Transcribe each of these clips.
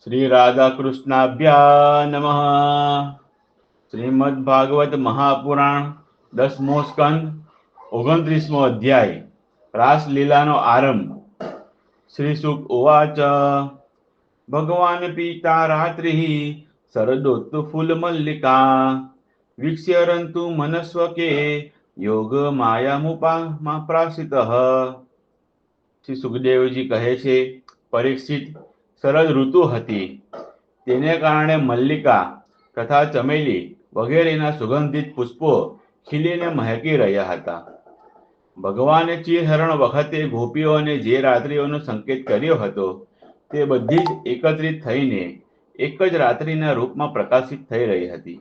श्री राधा कृष्णाभ्या नमः। श्रीमद्भागवत महापुराण 10मो स्कंद 29मो अध्याय रासलीलानो आरंभ। श्रीशुक उवाच भगवान पीता रात्रिः शरदोत्फुल्लमल्लिका वीक्ष्य मनस्वके योग मायामुपाप्रासितः। શ્રી સુખદેવજી કહે છે, પરીક્ષિત, શરદ ઋતુ હતી. તેને કારણે મલ્લિકા તથા ચમેલી વગેરેના સુગંધિત પુષ્પો ખીલીને મહેકી રહ્યા હતા. ભગવાને ચિરહરણ વખતે ગોપીઓને જે રાત્રિઓનો સંકેત કર્યો હતો તે બધી જ એકત્રિત થઈને એક જ રાત્રિના રૂપમાં પ્રકાશિત થઈ રહી હતી.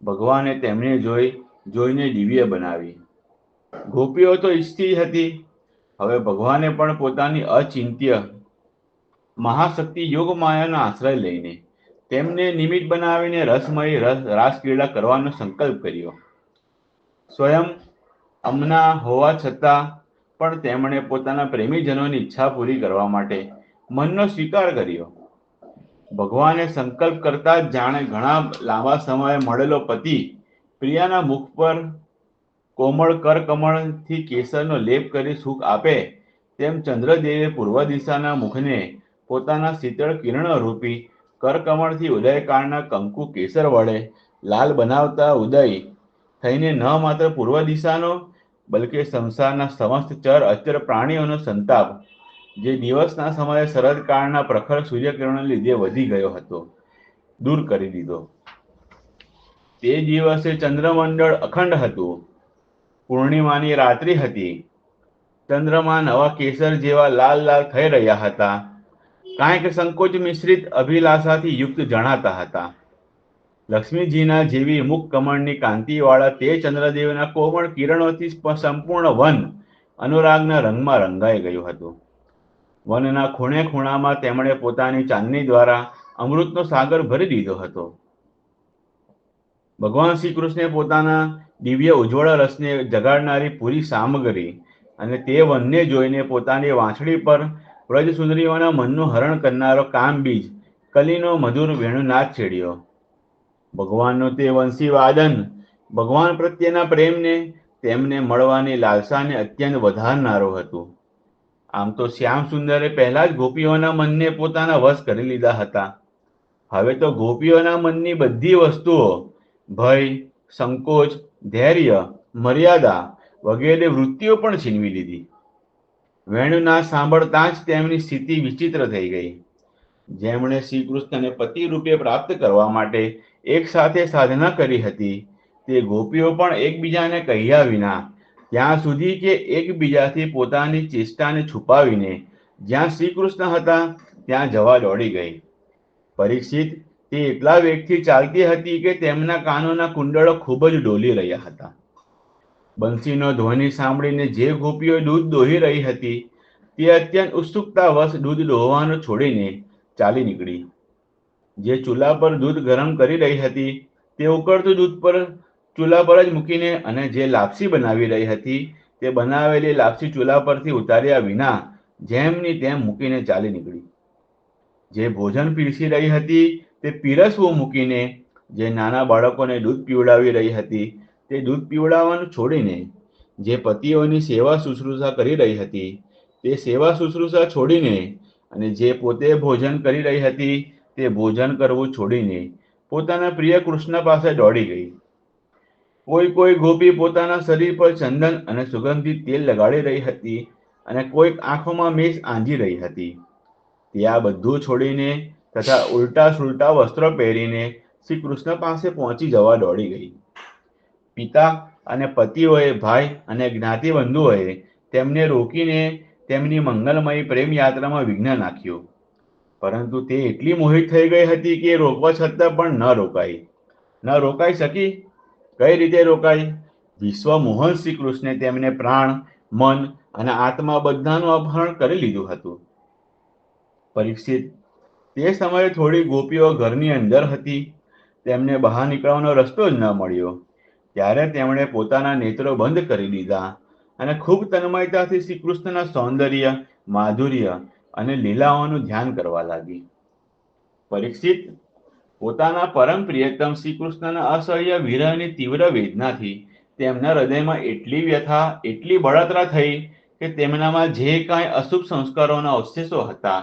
ભગવાને તેમને જોઈને દિવ્ય બનાવી. ગોપીઓ તો ઈચ્છતી હતી. હવે ભગવાને પણ પોતાની અચિંત્ય મહાશક્તિ યોગ માયાનો આશ્રય લઈને તેમને નિમિત્ત બનાવીને રસમય રાસક્રીડા કરવાનો સંકલ્પ કર્યો. સ્વયં અમના હોવા છતાં પણ તેમણે પોતાના પ્રેમીજનોની ઈચ્છા પૂરી કરવા માટે મનનો સ્વીકાર કર્યો. ભગવાને સંકલ્પ કરતા જ જાણે ઘણા લાંબા સમયે મળેલો પતિ પ્રિયાના મુખ પર કોમળ કરકમળથી કેસરનો લેપ કરી સુખ આપે તેમ ચંદ્રદેવે પૂર્વ દિશાના મુખને પોતાના શીતળ કિરણો રૂપી કરકમળથી ઉદયકાળના કંકુ કેસર વડે લાલ બનાવતા ઉદય થઈને ન માત્ર પૂર્વ દિશાનો બલકે સંસારના સમસ્ત ચર અચર પ્રાણીઓનો સંતાપ જે દિવસના સમયે શરદકાળના પ્રખર સૂર્યકિરણને લીધે વધી ગયો હતો દૂર કરી દીધો. તે દિવસે ચંદ્રમંડળ અખંડ હતું. પૂર્ણિમાની રાત્રિ હતી. ચંદ્રમા નવા કેસર જેવા લાલ લાલ થઈ રહ્યા હતા. કાંઈક સંકોચ મિશ્રિત અભિલાષાથી યુક્ત જણાતા હતા. લક્ષ્મીજીના જેવી મુખ કમળની કાંતિવાળા તે ચંદ્રદેવના કોમળ કિરણોથી સંપૂર્ણ વન અનુરાગના રંગમાં રંગાઈ ગયું હતું. વનના ખૂણે ખૂણામાં તેમણે પોતાની ચાંદની દ્વારા અમૃતનો સાગર ભરી દીધો હતો. ભગવાન શ્રી કૃષ્ણે પોતાના દિવ્ય ઉજ્જવળ રસને જગાડનારી પૂરી સામગ્રી અને તે વનને જોઈને પોતાની વાંસળી પર વ્રજસુંદરીઓના મનનું હરણ કરનારો કામબીજ કલીનો મધુર વેણુનાદ છેડ્યો. ભગવાનનો તે વંશી વાદન ભગવાન પ્રત્યેના પ્રેમને તેમને મળવાની લાલસાને અત્યંત વધારનારો હતું. આમ તો શ્યામ સુંદરે પહેલા જ ગોપીઓના મનને પોતાના વશ કરી લીધા હતા. હવે તો ગોપીઓના મનની બધી વસ્તુઓ ભય, સંકોચ, ધૈર્ય, મર્યાદા વગેરે વૃત્તિઓ પણ છીનવી લીધી. વેણુનાદ સાંભળતા જ તેમની સ્થિતિ વિચિત્ર થઈ ગઈ. જેમણે શ્રી કૃષ્ણને પતિ રૂપે પ્રાપ્ત કરવા માટે એક સાથે સાધના કરી હતી તે ગોપીઓ પણ એકબીજાને કહ્યા વિના ત્યાં સુધી કે એકબીજાથી પોતાની ચેષ્ટાને છુપાવીને જ્યાં શ્રી કૃષ્ણ હતા ત્યાં જવા દોડી ગઈ. પરીક્ષિત, તે એટલા વેગથી ચાલતી હતી કે તેમના કાનોના કુંડળો ખૂબ જ ડોલી રહ્યા હતા. બંસીનો ધ્વનિ સાંભળીને જે ગોપીઓ દૂધ દોહી રહી હતી તે અત્યંત ઉત્સુકતાવશ દૂધ દોહવાનું છોડીને ચાલી નીકળી. જે ચૂલા પર દૂધ ગરમ કરી રહી હતી તે ઉકળતું દૂધ પર ચૂલા પર જ મૂકીને અને જે લાપસી બનાવી રહી હતી તે બનાવેલી લાપસી ચૂલા પરથી ઉતાર્યા વિના જેમની તેમ મૂકીને ચાલી નીકળી. જે ભોજન પીરસી રહી હતી તે પીરસવું મૂકીને જે નાના બાળકોને દૂધ પીવડાવી રહી હતી તે દૂધ પીવડાવવાનું છોડીને જે પતિઓની સેવા શુશ્રૂષા કરી રહી હતી તે સેવા શુશ્રૂષા છોડીને અને જે પોતે ભોજન કરી રહી હતી તે ભોજન કરવું છોડીને પોતાના પ્રિય કૃષ્ણ પાસે દોડી ગઈ. કોઈ ગોપી પોતાના શરીર પર ચંદન અને સુગંધિત તેલ લગાડી રહી હતી અને કોઈક આંખોમાં મેષ આંજી રહી હતી. તે આ બધું છોડીને તથા ઉલટા સુલટા વસ્ત્રો પહેરીને શ્રી કૃષ્ણ પાસે પહોંચી જવા દોડી ગઈ. પિતા અને પતિઓએ, ભાઈ અને જ્ઞાતિબંધુઓએ તેમને રોકીને તેમની મંગલમયી પ્રેમ યાત્રામાં વિઘ્ન નાખ્યું. પરંતુ તે એટલી મોહિત થઈ ગઈ હતી કે રોકવા છતાં પણ ન રોકાઈ શકી. કઈ રીતે રોકાઈ? વિશ્વમોહન શ્રી કૃષ્ણે તેમને પ્રાણ, મન અને આત્મા બધાનું અપહરણ કરી લીધું હતું. પરીક્ષિત, તે સમયે થોડી ગોપીઓ ઘરની અંદર હતી. તેમને બહાર નીકળવાનો રસ્તો જ ન મળ્યો. ત્યારે તેમણે પોતાના નેત્રો બંધ કરી દીધા અને ખૂબ તન્મયતાથી શ્રી કૃષ્ણના સૌંદર્ય, માધુર્ય અને લીલાઓનું ધ્યાન કરવા લાગી. પરીક્ષિત, પોતાના પરમ પ્રિયતમ શ્રી કૃષ્ણના અસહ્ય વિરહની તીવ્ર વેદનાથી તેમના હૃદયમાં એટલી વ્યથા, એટલી બળતરા થઈ કે તેમનામાં જે કાંઈ અશુભ સંસ્કારોના અવશેષો હતા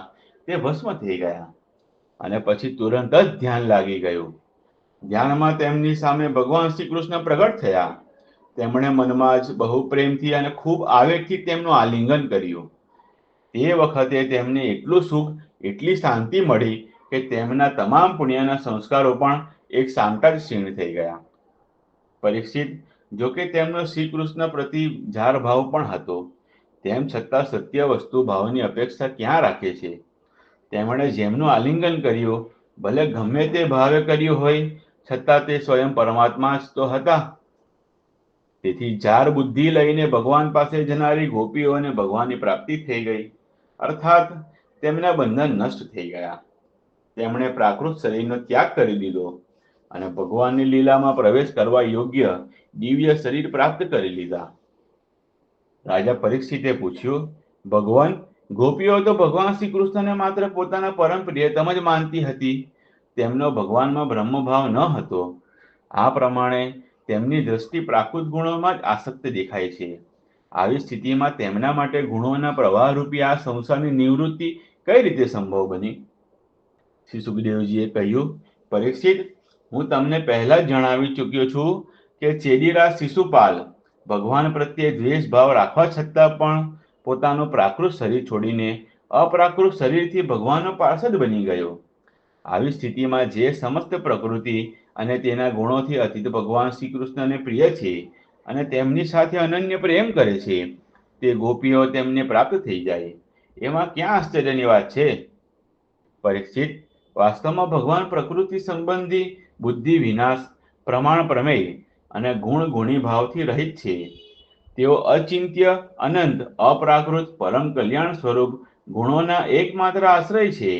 તે ભસ્મ થઈ ગયા. અને પછી તુરંત જ ધ્યાન લાગી ગયું. ધ્યાનમાં તેમની સામે ભગવાન શ્રી કૃષ્ણ પ્રગટ થયા. તેમણે મનમાં જ બહુ પ્રેમથી અને ખૂબ આવેગથી તેમનું આલિંગન કર્યું. તે વખતે તેમને એટલું સુખ, એટલી શાંતિ મળી કે તેમના તમામ પુણ્યના સંસ્કારો પણ એક સામટા જ ક્ષીણ થઈ ગયા. પરીક્ષિત, જોકે તેમનો શ્રી કૃષ્ણ પ્રતિ જાર ભાવ પણ હતો, તેમ છતાં સત્ય વસ્તુ ભાવની અપેક્ષા ક્યાં રાખે છે? તેમણે જેમનું આલિંગન કર્યું, ભલે ગમે તે ભાવે કર્યું હોય, છતાં તે સ્વયં પરમાત્મા જ તો હતા. તેથી જાર બુદ્ધિ લઈને ભગવાન પાસે જનારી ગોપીઓને ભગવાનની પ્રાપ્તિ થઈ ગઈ, અર્થાત તેમના બંધન નષ્ટ થઈ ગયા. તેમણે પ્રાકૃત શરીરનો ત્યાગ કરી દીધો અને ભગવાનની લીલામાં પ્રવેશ કરવા યોગ્ય દિવ્ય શરીર પ્રાપ્ત કરી લીધા. રાજા પરીક્ષિતે પૂછ્યું, ભગવાન, ગોપીઓ તો ભગવાન શ્રી કૃષ્ણને માત્ર પોતાના પરમ પ્રિયતમ જ માનતી હતી. તેમનો ભગવાનમાં બ્રહ્મભાવ ન હતો. આ પ્રમાણે તેમની દ્રષ્ટિ પ્રાકૃત ગુણોમાં જ આસક્ત દેખાય છે. આવી સ્થિતિમાં તેમના માટે ગુણોના પ્રવાહરૂપી આ સંસારની નિવૃત્તિ કઈ રીતે સંભવ બની? શ્રી સુખદેવજીએ કહ્યું, પરીક્ષિત, હું તમને પહેલા જ જણાવી ચૂક્યો છું કે ચેદીરાજ શિશુપાલ ભગવાન પ્રત્યે દ્વેષ ભાવ રાખવા છતાં પણ પોતાનું પ્રાકૃત શરીર છોડીને અપ્રાકૃત શરીરથી ભગવાનનો પાર્ષદ બની ગયો. આવી સ્થિતિમાં જે સમસ્ત પ્રકૃતિ અને તેના ગુણોથી અતીત ભગવાન શ્રી કૃષ્ણને પ્રિય છે અને તેમની સાથે અનન્ય પ્રેમ કરે છે, તે ગોપીઓ તેમને પ્રાપ્ત થઈ જાય, એમાં ક્યાં આશ્ચર્યની વાત છે? પરીક્ષિત, વાસ્તવમાં ભગવાન પ્રકૃતિ સંબંધી બુદ્ધિ વિનાશ, પ્રમાણ પ્રમેય અને ગુણ ગુણી ભાવથી રહિત છે. તેઓ અચિંત્ય, અનંત, અપ્રાકૃત, પરમ કલ્યાણ સ્વરૂપ ગુણોના એકમાત્ર આશ્રય છે.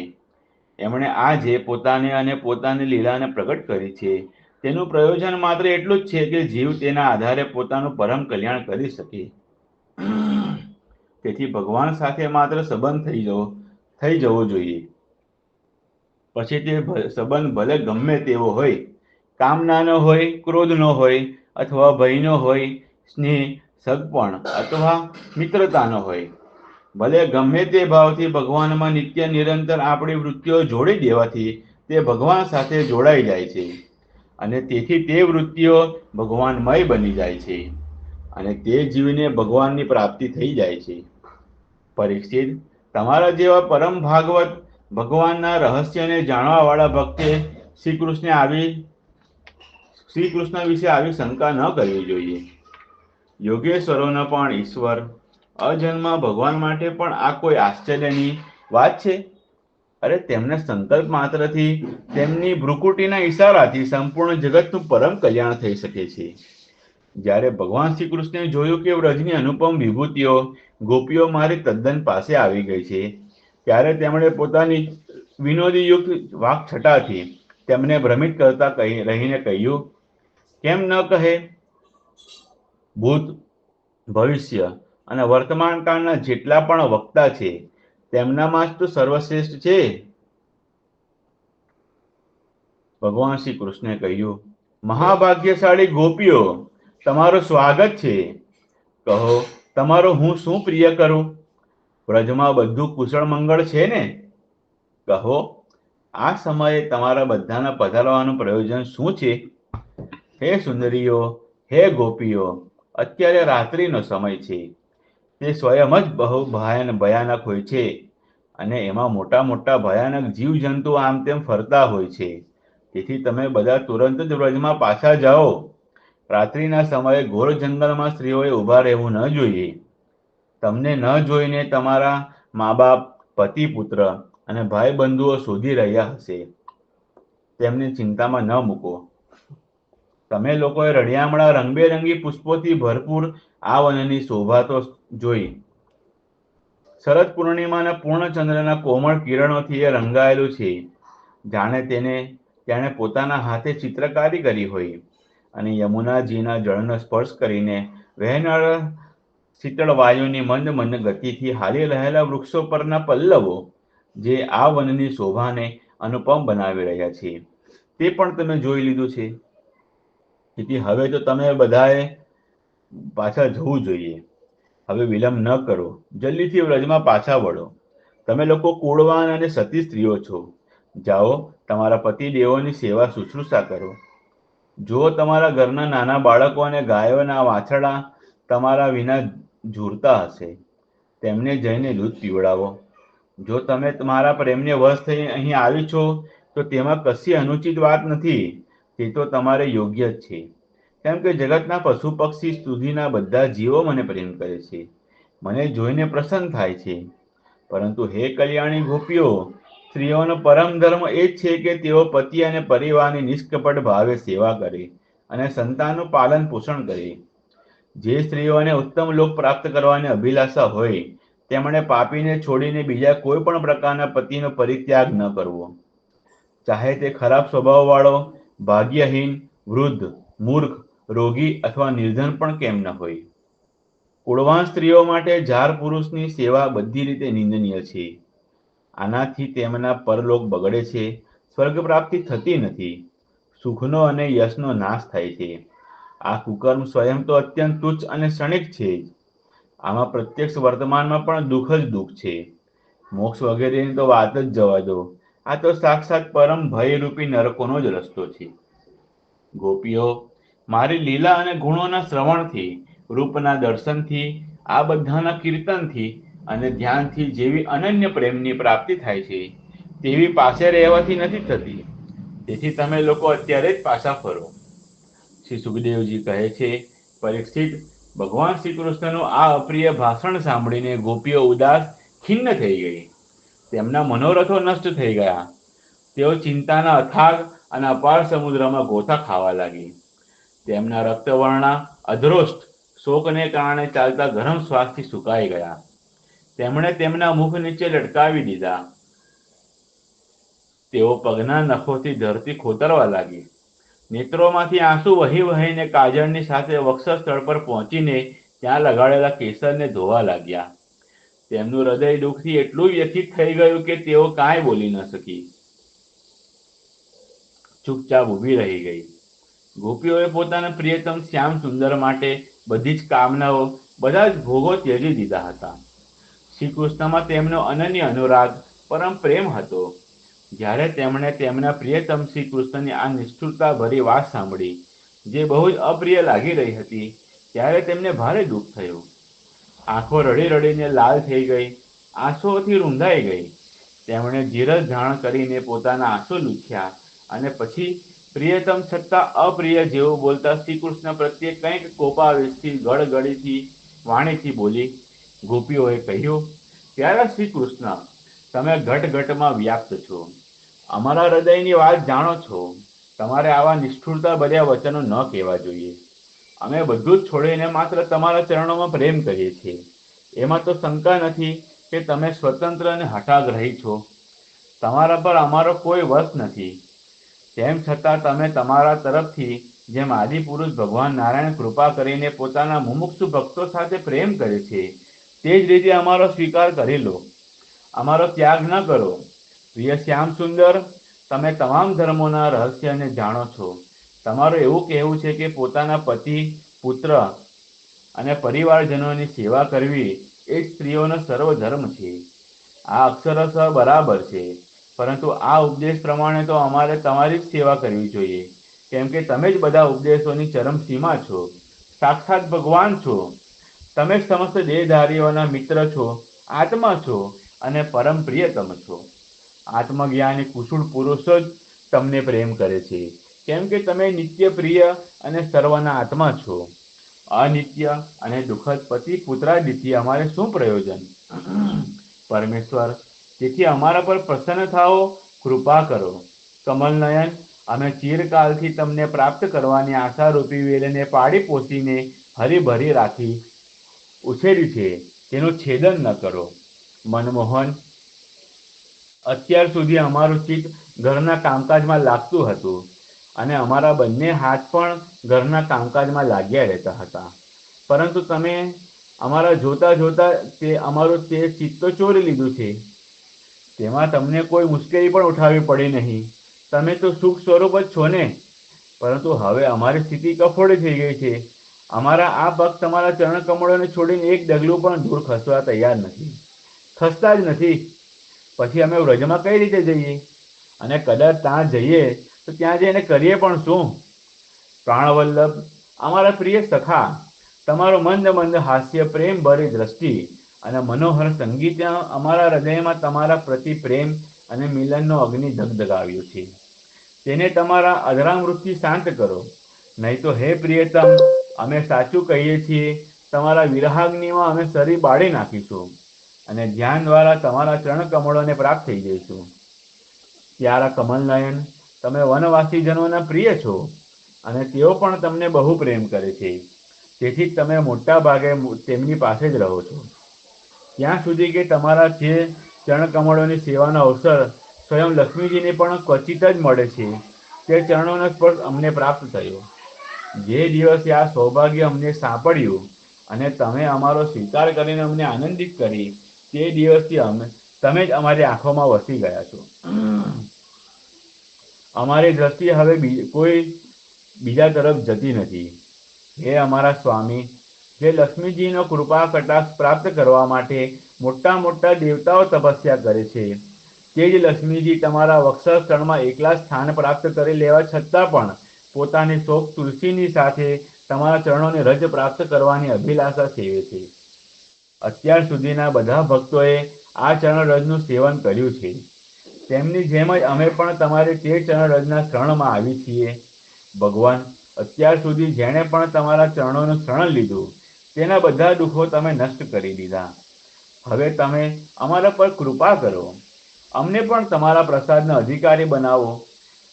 એમણે આજે પોતાને અને પોતાની લીલાને પ્રગટ કરી છે. તેનું પ્રયોજન માત્ર એટલું જ છે કે જીવ તેના આધારે પોતાનું પરમ કલ્યાણ કરી શકે. તેથી ભગવાન સાથે માત્ર સંબંધ થઈ જવો જોઈએ. પછી તે સંબંધ ભલે ગમે તેવો હોય, કામનાનો હોય, ક્રોધનો હોય, અથવા ભયનો હોય, સ્નેહ, સગપણ અથવા મિત્રતાનો હોય, ભલે ગમે તે ભાવથી ભગવાનમાં નિત્ય નિરંતર આપણી વૃત્તિઓ જોડી દેવાથી તે ભગવાન સાથે જોડાઈ જાય છે અને તેથી તે વૃત્તિઓ ભગવાનમય બની જાય છે અને તે જીવને ભગવાનની પ્રાપ્તિ થઈ જાય છે. પરીક્ષિત, તમારા જેવા પરમ ભાગવત ભગવાનના રહસ્યને જાણવાવાળા ભક્તે શ્રી કૃષ્ણ વિશે આવી શંકા ન કરવી જોઈએ. યોગેશ્વરોનો પણ ઈશ્વર, અજન્મ ભગવાન માટે પણ આ કોઈ આશ્ચર્યની વાત છે? અરે, તેમના સંકલ્પ માત્રથી, તેમની ભ્રુકુટીના ઈશારાથી સંપૂર્ણ જગતનું પરમ કલ્યાણ થઈ શકે છે. જ્યારે ભગવાન શ્રી કૃષ્ણે જોયું કે વ્રજની અનુપમ વિભૂતિઓ ગોપીઓ મારી તદ્દન પાસે આવી ગઈ છે, ત્યારે તેમણે પોતાની વિનોદી યુક્ત વાકછટાથી તેમને ભ્રમિત કરતા રહીને કહ્યું, કેમ ન કહે? ભૂત, ભવિષ્ય અને વર્તમાન કાળના જેટલા પણ વક્તા છે તેમનામાં જ તો સર્વશ્રેષ્ઠ છે. ભગવાન શ્રી કૃષ્ણે કહ્યું, મહાભાગ્યશાળી ગોપીઓ, તમારું સ્વાગત છે. કહો, તમારો હું શું પ્રિય કરું? વ્રજમાં બધું કુશળ મંગળ છે ને? કહો, આ સમયે તમારા બધાના પધારવાનું પ્રયોજન શું છે? હે સુંદરીઓ, હે ગોપીઓ, અત્યારે રાત્રિનો સમય છે. તે સ્વયં જ બહુ ભયાનક હોય છે અને એમાં મોટા મોટા ભયાનક જીવજંતુ આમ તેમ ફરતા હોય છે. તેથી તમે બધા તુરંત જ વ્રજમાં પાછા જાઓ. રાત્રિના સમયે ઘોર જંગલમાં સ્ત્રીઓએ ઊભા રહેવું ન જોઈએ. તમને ન જોઈને તમારા મા બાપ, પતિ પુત્ર અને ભાઈ બંધુઓ શોધી રહ્યા હશે. તેમની ચિંતામાં ન મૂકો. તમે લોકોએ રળિયામણા રંગબેરંગી પુષ્પોથી ભરપૂર આ વનની શોભા તો જોઈ. શરદ પૂર્ણિમાના પૂર્ણચંદ્રના કોમળ કિરણોથી એ રંગાયેલું છે, જાણે તેણે પોતાના હાથે ચિત્રકારી કરી હોય અને યમુનાજીના જળનો સ્પર્શ કરીને વહેનારા શીતળ વાયુની મંદ મંદ ગતિથી હાલી રહેલા વૃક્ષો પરના પલ્લવો જે આ વનની શોભાને અનુપમ બનાવી રહ્યા છીએ, તે પણ તમે જોઈ લીધું છે. તેથી હવે તો તમે બધાએ પાછા જવું જોઈએ. હવે વિલંબ ન કરો, જલ્દીથી વ્રજમાં પાછા વળો. તમે લોકો કુળવાન અને સતી સ્ત્રીઓ છો. જાઓ, તમારા પતિ દેવોની સેવા શુશ્રૂષા કરો. જો તમારા ઘરના નાના બાળકો અને ગાયોના વાછરડા તમારા વિના ઝૂરતા હશે, તેમને જઈને દૂધ પીવડાવો. જો તમે તમારા પ્રેમને વશ થઈ અહીં આવી છો, તો તેમાં કશી અનુચિત વાત નથી. તે તો તમારે યોગ્ય જ છે. કેમ કે જગતના પશુ પક્ષી સુધીના બધા જીવો મને પ્રેમ કરે છે, મને જોઈને પ્રસન્ન થાય છે. પરંતુ હે કલ્યાણી ગોપીઓ, સ્ત્રીઓનો પરમ ધર્મ એ જ છે કે તેઓ પતિ અને પરિવારની નિષ્કપટ ભાવે સેવા કરે અને સંતાનનું પાલન પોષણ કરે. જે સ્ત્રીઓને ઉત્તમ લોક પ્રાપ્ત કરવાની અભિલાષા હોય, તેમણે પાપીને છોડીને બીજા કોઈ પણ પ્રકારના પતિનો પરિત્યાગ ન કરવો. ચાહે તે ખરાબ સ્વભાવવાળો, ભાગ્યહીન, વૃદ્ધ, મૂર્ખ, રોગી અથવા નિર્ધન પણ કેમ ન હોય. કુળવાન સ્ત્રીઓ માટે ઝાર પુરુષની સેવા બધી રીતે નિંદનીય છે. આનાથી તેમના પરલોક બગડે છે, સ્વર્ગ પ્રાપ્તિ થતી નથી, સુખનો અને યશનો નાશ થાય છે. આ કુકર્મ સ્વયં તો અત્યંત તુચ્છ અને ક્ષણિક છે જ. આમાં પ્રત્યક્ષ વર્તમાનમાં પણ દુઃખ જ દુઃખ છે. મોક્ષ વગેરેની તો વાત જ જવા દો. આ તો સાક્ષાત પરમ ભયરૂપી નરકોનો જ રસ્તો છે. ગોપીઓ, મારી લીલા અને ગુણોના શ્રવણથી, રૂપના દર્શનથી, આ બધાના કીર્તનથી અને ધ્યાનથી જેવી અનન્ય પ્રેમની પ્રાપ્તિ થાય છે, તેવી પાસે રહેવાથી નથી થતી. તેથી તમે લોકો અત્યારે જ પાછા ફરો. શ્રી સુખદેવજી કહે છે, પરીક્ષિત, ભગવાન શ્રી કૃષ્ણનું આ અપ્રિય ભાષણ સાંભળીને ગોપીઓ ઉદાસ ખિન્ન થઈ ગઈ. તેમના મનોરથો નષ્ટ થઈ ગયા. તેઓ ચિંતાના અથાગ અને અપાર સમુદ્રમાં ગોતા ખાવા લાગી. તેમના રક્તવર્ણા અધરોષ્ટ શોકને કારણે ચાલતા ગરમ શ્વાસથી સુકાઈ ગયા. તેમણે તેમના મુખ નીચે લટકાવી દીધા. તેઓ પગના નખોથી ધરતી ખોતરવા લાગી. નેત્રોમાંથી આંસુ વહી વહીને કાજળની સાથે વક્ષસ્થળ પર પહોંચીને ત્યાં લગાડેલા કેસરને ધોવા લાગ્યા. તેમનું હૃદય દુઃખથી એટલું વ્યથિત થઈ ગયું કે તેઓ કાંઈ બોલી ન શકી. ચૂપચાપ ઊભી રહી ગઈ. ગોપીઓએ પોતાના પ્રિયતમ શ્યામ સુંદર માટે બધી જ કામનાઓ, બધા જ ભોગો ત્યજી દીધા હતા. શ્રી કૃષ્ણમાં તેમનો અનન્ય અનુરાગ, પરમ પ્રેમ હતો. જ્યારે તેમણે તેમના પ્રિયતમ શ્રી કૃષ્ણની આ નિષ્ઠુરતા ભરી વાત સાંભળી, જે બહુ જ અપ્રિય લાગી રહી હતી, ત્યારે તેમને ભારે દુઃખ થયું. આંખો રડી રડીને લાલ થઈ ગઈ, આંસુઓથી રૂંધાઈ ગઈ. તેમણે ધીરજ ધારણ કરીને પોતાના આંસુ લૂછ્યા અને પછી પ્રિયતમ છતાં અપ્રિય જેવું બોલતા શ્રી કૃષ્ણ પ્રત્યે કંઈક કોપાવેશથી ગળગળીથી વાણીથી બોલી. ગોપીઓએ કહ્યું, પ્યારા શ્રી કૃષ્ણ, તમે ઘટ ઘટમાં વ્યાપ્ત છો, અમારા હૃદયની વાત જાણો છો. તમારે આવા નિષ્ઠુરતા ભર્યા વચનો ન કહેવા જોઈએ. અમે બધું જ છોડીને માત્ર તમારા ચરણોમાં પ્રેમ કરીએ છીએ. એમાં તો શંકા નથી કે તમે સ્વતંત્ર અને હઠાગ્રહી છો. તમારા પર અમારો કોઈ વશ નથી. તેમ છતાં તમે તમારા તરફથી જેમ આદિપુરુષ ભગવાન નારાયણ કૃપા કરીને પોતાના મુમુક્ષુ ભક્તો સાથે પ્રેમ કરે છે, તે જ રીતે અમારો સ્વીકાર કરી લો. અમારો ત્યાગ ન કરો. પ્રિય શ્યામ સુંદર, તમે તમામ ધર્મોના રહસ્યને જાણો છો. તમારું એવું કહેવું છે કે પોતાના પતિ, પુત્ર અને પરિવારજનોની સેવા કરવી એ જ સ્ત્રીઓનો સર્વધર્મ છે. આ અક્ષરશઃ બરાબર છે, પરંતુ આ ઉપદેશ પ્રમાણે તો અમારે તમારી જ સેવા કરવી જોઈએ, કેમ કે તમે જ બધા ઉપદેશોની ચરમસીમા છો, સાક્ષાત ભગવાન છો. તમે જ સમસ્ત દેહધારીઓના મિત્ર છો, આત્મા છો અને પરમ પ્રિયતમ છો. આત્મજ્ઞાની કુશળ પુરુષો જ તમને પ્રેમ કરે છે, કેમ કે તમે નિત્ય પ્રિય અને સર્વના આત્મા છો. અનિત્ય અને દુઃખદ પતિ પુત્રાદિથી અમારે શું પ્રયોજન? પરમેશ્વર, તેથી અમારા પર પ્રસન્ન થાઓ, કૃપા કરો. કમલનયન, અમે ચિરકાલથી તમને પ્રાપ્ત કરવાની આશારૂપી વેલને પાડી પોસીને હરીભરી રાખી ઉછેરી છે, તેનું છેદન ન કરો. મનમોહન, અત્યાર સુધી અમારું ચિત્ત ઘરના કામકાજમાં લાગતું હતું અને અમારા બંને હાથ પણ ઘરના કામકાજમાં લાગ્યા રહેતા હતા. પરંતુ તમે અમારા જોતા જોતા અમારું તે ચિત્ત તો ચોરી લીધું છે. તેમાં તમને કોઈ મુશ્કેલી પણ ઉઠાવવી પડી નહીં. તમે તો સુખ સ્વરૂપ જ છો ને. પરંતુ હવે અમારી સ્થિતિ કફોડી થઈ ગઈ છે. અમારા આ ભક્ત તમારા ચરણ કમળોને છોડીને એક ડગલું પણ દૂર ખસવા તૈયાર નથી, ખસતા જ નથી. પછી અમે વ્રજમાં કઈ રીતે જઈએ? અને કદાચ ત્યાં જઈએ તો ત્યાં જઈને કરીએ પણ શું? પ્રાણવલ્લભ, અમારા પ્રિય સખા, તમારો મંદ મંદ હાસ્ય, પ્રેમ ભરી દ્રષ્ટિ અને મનોહર સંગીત અમારા હૃદયમાં તમારા પ્રતિ પ્રેમ અને મિલનનો અગ્નિ ધગધગાવ્યો છે. તેને તમારા અધરામૃતથી શાંત કરો, નહીં તો હે પ્રિયતમ, અમે સાચું કહીએ છીએ, તમારા વિરહાગ્નિમાં અમે શરીર બાળી નાખીશું અને ધ્યાન દ્વારા તમારા ચરણ કમળોને પ્રાપ્ત થઈ જઈશું. પ્યારા કમલનયન, તમે વનવાસીજનોના પ્રિય છો અને તેઓ પણ તમને બહુ પ્રેમ કરે છે. તેથી જ તમે મોટા ભાગે તેમની પાસે જ રહો છો. ત્યાં સુધી કે તમારા જે ચરણકમળોની સેવાનો અવસર સ્વયં લક્ષ્મીજીને પણ ક્વચિત જ મળે છે. તે ચરણોનો સ્પર્શ અમને પ્રાપ્ત થયો. જે દિવસે આ સૌભાગ્ય અમને સાંપડ્યું અને તમે અમારો સ્વીકાર કરીને અમને આનંદિત કરી, તે દિવસથી તમે જ અમારી આંખોમાં વસી ગયા છો. અમારી દ્રષ્ટિ હવે કોઈ બીજા તરફ જતી નથી. હે અમારા સ્વામી, જે લક્ષ્મીજીનો કૃપા કટાક્ષ પ્રાપ્ત કરવા માટે મોટા મોટા દેવતાઓ તપસ્યા કરે છે, તે જ લક્ષ્મીજી તમારા વક્ષસ્થળમાં એકલા સ્થાન પ્રાપ્ત કરી લેવા છતાં પણ પોતાની શોક તુલસીની સાથે તમારા ચરણોને રજ પ્રાપ્ત કરવાની અભિલાષા સેવે છે. અત્યાર સુધીના બધા ભક્તોએ આ ચરણ રજનું સેવન કર્યું છે. તેમની જેમ જ અમે પણ તમારી તે ચરણ રજના શરણમાં આવી છીએ. ભગવાન, અત્યાર સુધી જેણે પણ તમારા ચરણોનું શરણ લીધું, તેના બધા દુઃખો તમે નષ્ટ કરી દીધા. હવે તમે અમારા પર કૃપા કરો, અમને પણ તમારા પ્રસાદના અધિકારી બનાવો.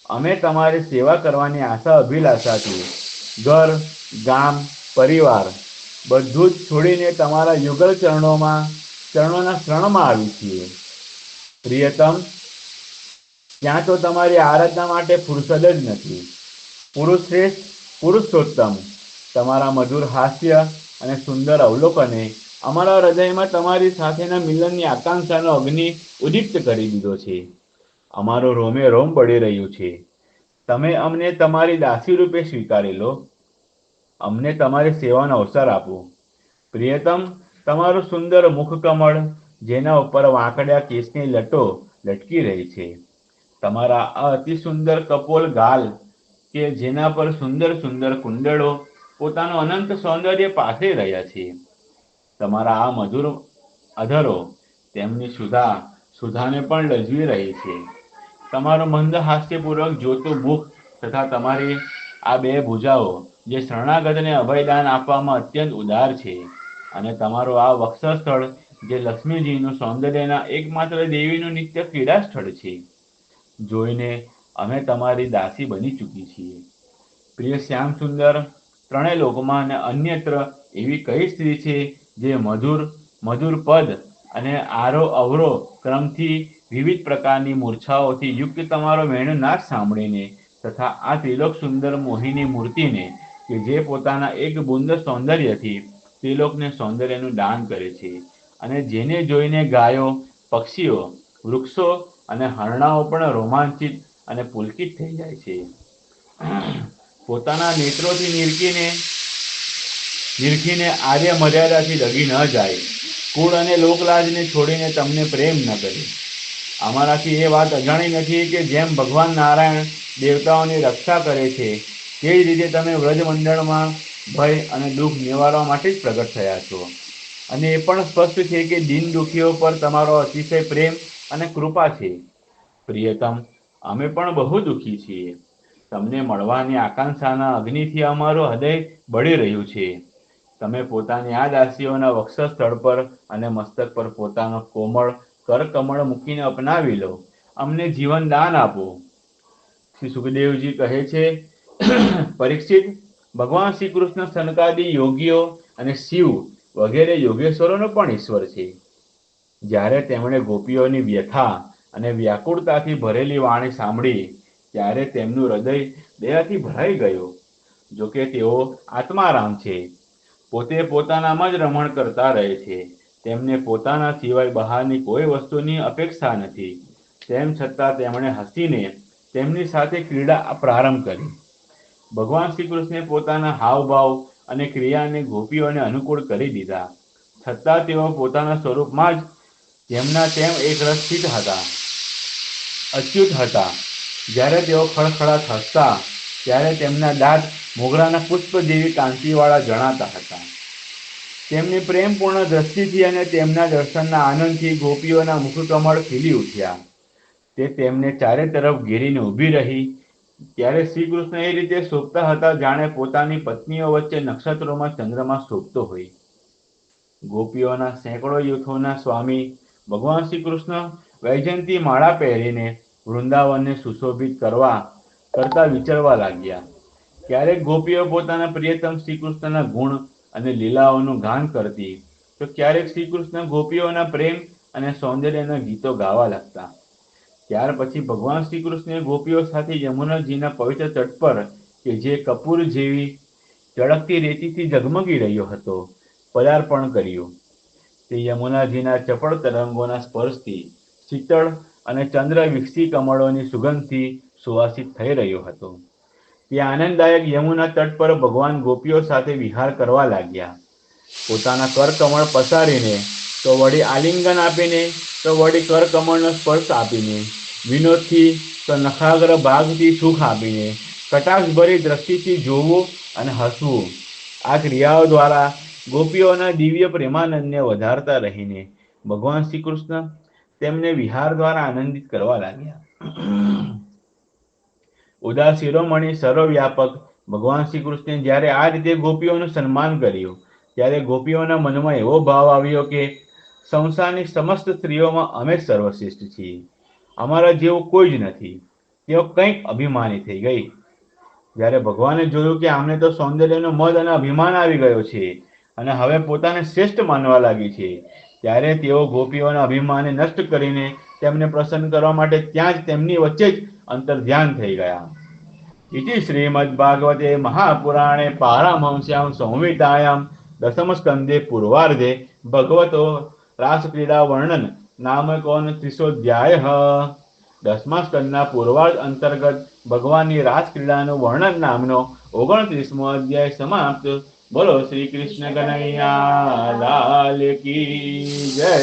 અમે તમારી સેવા કરવાની આશા અભિલાષાથી ઘર, ગામ, પરિવાર બધું જ છોડીને તમારા યુગલ ચરણોના શરણમાં આવી છીએ. પ્રિયતમ, ત્યાં તો તમારી આરાધના માટે ફુરસદ જ નથી. પુરુષ શ્રેષ્ઠ, પુરુષોત્તમ, તમારા મધુર હાસ્ય અને સુંદર અવલોકને અમારા હૃદયમાં તમારી સાથેના મિલનની આકાંક્ષાનો અગ્નિ ઉદીપ્ત કરી દીધો છે. અમારો રોમે રોમ બળી રહ્યું છે. તમે અમને તમારી દાસી રૂપે સ્વીકારી લો. અમને તમારી સેવાનો અવસર આપો. પ્રિયતમ, તમારું સુંદર મુખકમળ, જેના ઉપર વાંકડ્યા કેસની લટો લટકી રહી છે, તમારા આ અતિ સુંદર કપોલ ગાલ કે જેના પર સુંદર સુંદર કુંડળો પોતાનું અનંત સૌંદર્ય પાથરી રહ્યા છે, તમારા આ મધુર અધરો તેમની સુધાને પણ લજવી રહી છે. તમારું મંદ હાસ્યપૂર્વક જોતું મુખ તથા તમારી આ બે ભુજાઓ જે શરણાગતને અભયદાન આપવામાં અત્યંત ઉદાર છે, અને તમારું આ વક્ષસ્થળ જે લક્ષ્મીજીનું સૌંદર્યના એકમાત્ર દેવીનું નિત્ય ક્રીડા સ્થળ છે, જોઈને અમે તમારી દાસી બની ચૂકી છીએ. પ્રિય શ્યામ સુંદર, ત્રણેય લોકમાં અને અન્યત્ર એવી કઈ સ્ત્રી છે જે મધુર પદ અને આરો અવરો ક્રમથી વિવિધ પ્રકારની મૂર્છાઓથી યુક્ત તમારો વેણુનાદ સાંભળીને તથા આ ત્રિલોક સુંદર મોહિની મૂર્તિને કે જે પોતાના એક બુંદ સૌંદર્યથી ત્રિલોકને સૌંદર્યનું દાન કરે છે, અને જેને જોઈને ગાયો, પક્ષીઓ, વૃક્ષો અને હરણાઓ પણ રોમાંચિત અને પુલકિત થઈ જાય છે. પોતાના નેત્રોથી નિરખીને આર્ય મર્યાદાથી ડગી ન જાય, કુળ અને લોકલાજને છોડીને તમને પ્રેમ ન કરે. અમારાથી એ વાત અજાણી નથી કે જેમ ભગવાન નારાયણ દેવતાઓની રક્ષા કરે છે, તે જ રીતે તમે વ્રજમંડળમાં ભય અને દુઃખ નિવારવા માટે જ પ્રગટ થયા છો. અને એ પણ સ્પષ્ટ છે કે દીન દુઃખીઓ પર તમારો અતિશય પ્રેમ અને કૃપા છે. પ્રિયતમ, અમે પણ બહુ દુઃખી છીએ. તમને મળવાની આકાંક્ષાના અગ્નિથી અમારું હૃદય બળી રહ્યું છે. તમે પોતાની આ દાસીઓના વક્ષસ્થળ પર અને મસ્તક પર પોતાનો કોમળ કરકમળ મૂકીને અપનાવી લો. અમને જીવન દાન આપો. શ્રી સુખદેવજી કહે છે, પરીક્ષિત, ભગવાન શ્રી કૃષ્ણ સનકાદી યોગીઓ અને શિવ વગેરે યોગેશ્વરોનો પણ ઈશ્વર છે. જ્યારે તેમણે ગોપીઓની વ્યથા અને વ્યાકુળતાથી ભરેલી વાણી સાંભળી, ત્યારે તેમનું હૃદય દયાથી ભરાઈ ગયું. જોકે તેઓ આત્મારામ છે, પોતે પોતાનામાં જ રમણ કરતા રહે છે, તેમને પોતાના સિવાય બહારની કોઈ વસ્તુની અપેક્ષા નથી. તેમ છતાં તેમણે હસીને તેમની સાથે ક્રીડા પ્રારંભ કરી. ભગવાન શ્રી કૃષ્ણે પોતાના હાવભાવ અને ક્રિયાને ગોપીઓને અનુકૂળ કરી દીધા. છતાં તેઓ પોતાના સ્વરૂપમાં જ જેમના તેમ એકરસ સ્થિત હતા, અચ્યુત હતા. જ્યારે તેઓ ખડખડાટ હસતા ત્યારે તેમના દાંત મોગરાના પુષ્પ જેવી કાંતિવાળા જણાતા હતા. તેમની પ્રેમપૂર્ણ દ્રષ્ટિથી અને તેમના દર્શનના આનંદથી ગોપીઓના મુખકમળ ખીલી ઉઠ્યા. તે તેમને ચારે તરફ ઘેરીને ઊભી રહી. ત્યારે શ્રી કૃષ્ણ એ રીતે શોભતા હતા જાણે પોતાની પત્નીઓ વચ્ચે નક્ષત્રોમાં ચંદ્રમા શોભતો હોય. ગોપીઓના સેંકડો યુથોના સ્વામી ભગવાન શ્રી કૃષ્ણ વૈજયંતી માળા પહેરીને વૃંદાવનને સુશોભિત કરતા વિચરવા લાગ્યા. ક્યારેક ગોપીઓ પોતાના પ્રિયતમ શ્રી કૃષ્ણના ગુણ અને લીલાઓનું ગાન કરતી, તો ક્યારેક શ્રી કૃષ્ણ ગોપીઓના પ્રેમ અને સૌંદર્યના ગીતો ગાવા લાગતા. ત્યાર પછી ભગવાન શ્રી કૃષ્ણે ગોપીઓ સાથે યમુનાજીના પવિત્ર તટ પર, કે જે કપૂર જેવી ચળકતી રેતીથી ઝગમગી રહ્યો હતો, પદાર્પણ કર્યું. તે યમુનાજીના ચપળ તરંગોના સ્પર્શથી શીતળ અને ચંદ્ર વિકસી કમળોની સુગંધથી સુવાસિત થઈ રહ્યો હતો. તે આનંદદાયક યમુના તટ પર ભગવાન ગોપીઓ સાથે વિહાર કરવા લાગ્યા. પોતાના કરકમળ પસારીને, તો વળી આલિંગન આપીને, તો વળી કરકમળનો સ્પર્શ આપીને, વિનોદથી તો નખાગ્ર ભાગથી સુખ આપીને, કટાક્ષભરી દ્રષ્ટિથી જોવું અને હસવું, આ ક્રિયાઓ દ્વારા ગોપીઓના દિવ્ય પ્રેમાનંદને વધારતા રહીને ભગવાન શ્રી કૃષ્ણ તેમને વિહાર દ્વારા આનંદિત કરવા લાગ્યા. ઉદાર શિરોમણી સર્વવ્યાપક ભગવાન શ્રી કૃષ્ણે જ્યારે આ રીતે ગોપીઓનું સન્માન કર્યું, ત્યારે ગોપીઓના મનમાં એવો ભાવ આવ્યો કે સંસારની સમસ્ત સ્ત્રીઓમાં અમે જ સર્વશ્રેષ્ઠ છીએ, અમારા જેવું કોઈ જ નથી. તેઓ કંઈક અભિમાની થઈ ગઈ. જ્યારે ભગવાને જોયું કે આમને તો સૌંદર્યનો મદ અને અભિમાન આવી ગયો છે અને હવે પોતાને શ્રેષ્ઠ માનવા લાગી છે, ત્યારે તેઓ ગોપીઓના અભિમાનને નષ્ટ કરીને તેમને પ્રસન્ન કરવા માટે ત્યાં જ તેમની વચ્ચે જ અંતર્ધ્યાન થઈ ગયા. ઇતિ શ્રીમદ્ભાગવતે મહાપુરાણે પારમહંસ્યામ સંહિતાયામ દશમ સ્કંદે પૂર્વાર્ધે ભગવતો રાસક્રીડા વર્ણન નામકોનત્રિશોऽધ્યાયઃ. 10મા સ્કંદના પૂર્વાર્ધ અંતર્ગત ભગવાનની રાસક્રીડાનું વર્ણન નામનો 29મો અધ્યાય સમાપ્ત. બોલો શ્રી કૃષ્ણ કનૈયા લાલ કી જય.